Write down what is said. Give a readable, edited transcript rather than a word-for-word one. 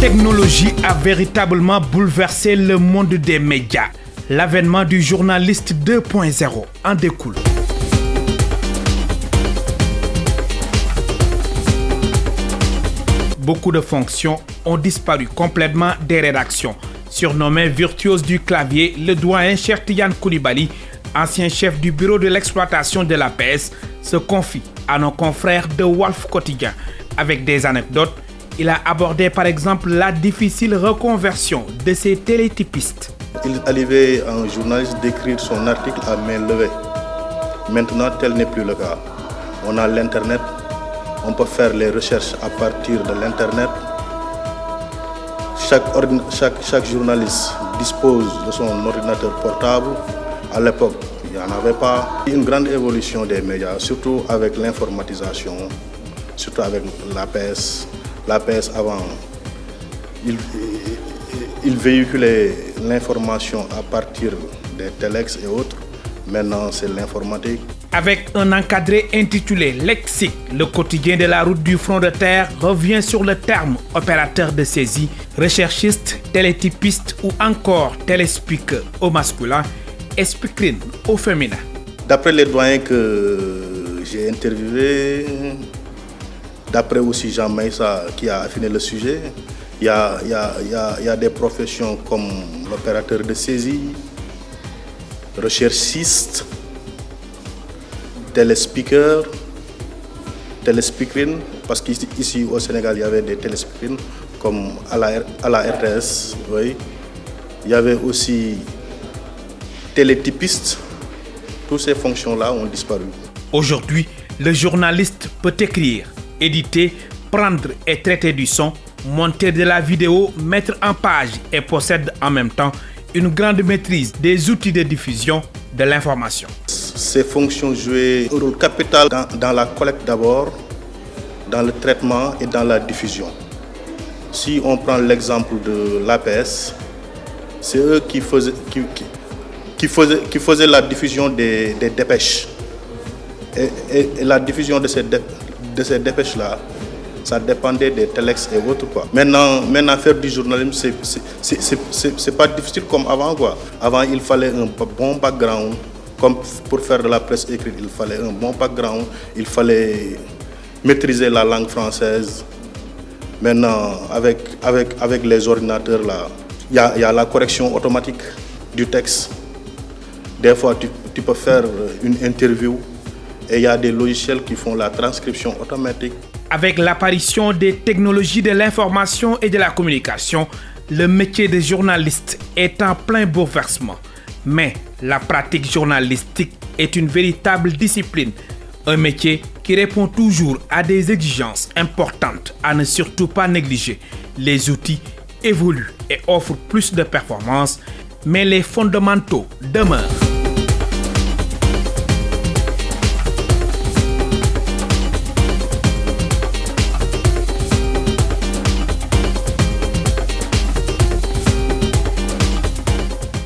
technologie a véritablement bouleversé le monde des médias. L'avènement du journaliste 2.0 en découle. Beaucoup de fonctions ont disparu complètement des rédactions. Surnommé virtuose du clavier, le doyen Cheikh Tidiane Coulibaly, ancien chef du bureau de l'exploitation de l'APS, se confie à nos confrères de Walf Quotidien. Avec des anecdotes, il a abordé par exemple la difficile reconversion de ces télétypistes. Il arrivait à un journaliste d'écrire son article à main levée. Maintenant, tel n'est plus le cas. On a l'Internet, on peut faire les recherches à partir de l'Internet. Chaque journaliste dispose de son ordinateur portable. À l'époque, il n'y en avait pas. Une grande évolution des médias, surtout avec l'informatisation, surtout avec l'APS. L'APS avant, il véhiculait l'information à partir des téléx et autres. Maintenant, c'est l'informatique. Avec un encadré intitulé Lexique, le quotidien de la route du front de terre revient sur le terme opérateur de saisie, recherchiste, télétypiste ou encore téléspeaker au masculin et speakerine au féminin. D'après les doyens que j'ai interviewés, d'après aussi Jean Maïssa qui a affiné le sujet, il y a des professions comme l'opérateur de saisie, recherchiste, téléspeaker, téléspeakerine, parce qu'ici au Sénégal il y avait des téléspeakerines comme à la RTS, oui. Il y avait aussi télétypiste. Toutes ces fonctions-là ont disparu. Aujourd'hui, le journaliste peut écrire, éditer, prendre et traiter du son, monter de la vidéo, mettre en page et possède en même temps une grande maîtrise des outils de diffusion de l'information. Ces fonctions jouaient un rôle capital dans la collecte d'abord, dans le traitement et dans la diffusion. Si on prend l'exemple de l'APS, c'est eux qui faisaient la diffusion des dépêches. Et la diffusion de ces dépêches-là, ça dépendait des téléx et autres, quoi. Maintenant faire du journalisme, c'est pas difficile comme avant, quoi. Avant, il fallait un bon background. Comme pour faire de la presse écrite, il fallait un bon background. Il fallait maîtriser la langue française. Maintenant, avec les ordinateurs, là, il y a la correction automatique du texte. Des fois, tu peux faire une interview et il y a des logiciels qui font la transcription automatique. Avec l'apparition des technologies de l'information et de la communication, le métier de journaliste est en plein bouleversement. Mais la pratique journalistique est une véritable discipline, un métier qui répond toujours à des exigences importantes à ne surtout pas négliger. Les outils évoluent et offrent plus de performances, mais les fondamentaux demeurent.